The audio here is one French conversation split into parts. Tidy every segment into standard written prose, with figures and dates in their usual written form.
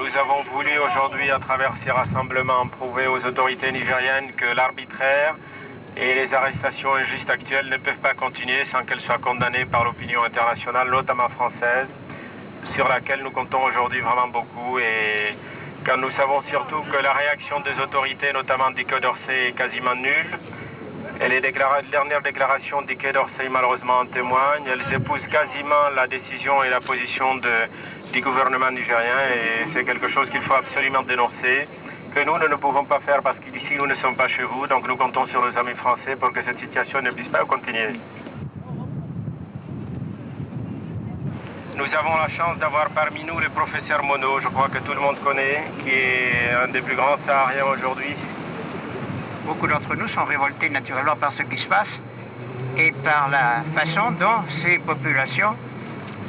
nous avons voulu aujourd'hui, à travers ces rassemblements, prouver aux autorités nigériennes que l'arbitraire et les arrestations injustes actuelles ne peuvent pas continuer sans qu'elles soient condamnées par l'opinion internationale, notamment française, sur laquelle nous comptons aujourd'hui vraiment beaucoup. Et quand nous savons surtout que la réaction des autorités, notamment du Quai d'Orsay, est quasiment nulle, et les dernières déclarations du Quai d'Orsay malheureusement en témoignent, elles épousent quasiment la décision et la position du gouvernement nigérien, et c'est quelque chose qu'il faut absolument dénoncer, que nous ne pouvons pas faire parce qu'ici nous ne sommes pas chez vous, donc nous comptons sur nos amis français pour que cette situation ne puisse pas continuer. Nous avons la chance d'avoir parmi nous le professeur Monod, je crois que tout le monde connaît, qui est un des plus grands Sahariens aujourd'hui. Beaucoup d'entre nous sont révoltés naturellement par ce qui se passe et par la façon dont ces populations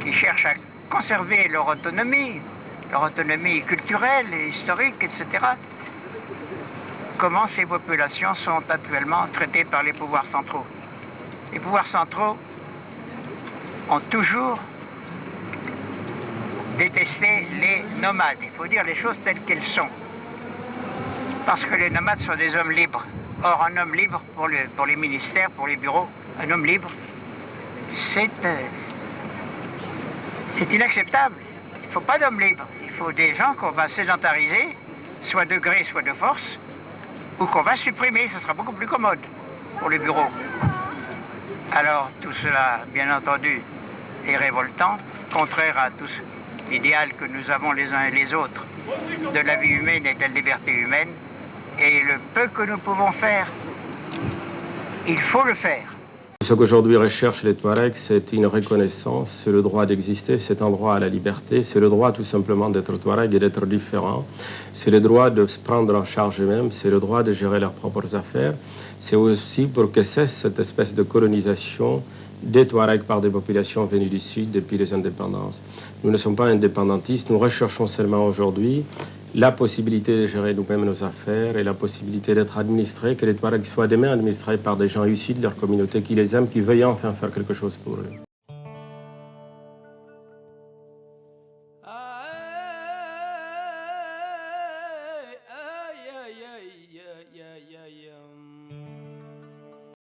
qui cherchent à conserver leur autonomie culturelle et historique, etc., comment ces populations sont actuellement traitées par les pouvoirs centraux. Les pouvoirs centraux ont toujours détesté les nomades. Il faut dire les choses telles qu'elles sont. Parce que les nomades sont des hommes libres. Or, un homme libre, pour les ministères, pour les bureaux, un homme libre, c'est inacceptable. Il ne faut pas d'hommes libres. Il faut des gens qu'on va sédentariser, soit de gré, soit de force, ou qu'on va supprimer. Ce sera beaucoup plus commode pour les bureaux. Alors, tout cela, bien entendu, est révoltant, contraire à tout l'idéal que nous avons les uns et les autres de la vie humaine et de la liberté humaine. Et le peu que nous pouvons faire, il faut le faire. Ce qu'aujourd'hui recherchent les Touaregs, c'est une reconnaissance, c'est le droit d'exister, c'est un droit à la liberté, c'est le droit tout simplement d'être Touareg et d'être différent, c'est le droit de se prendre en charge eux-mêmes, c'est le droit de gérer leurs propres affaires, c'est aussi pour que cesse cette espèce de colonisation des Touaregs par des populations venues du Sud depuis les indépendances. Nous ne sommes pas indépendantistes, nous recherchons seulement aujourd'hui la possibilité de gérer nous-mêmes nos affaires et la possibilité d'être administrés, que les Touaregs soient demain administrés par des gens issus de leur communauté qui les aiment, qui veuillent enfin faire quelque chose pour eux.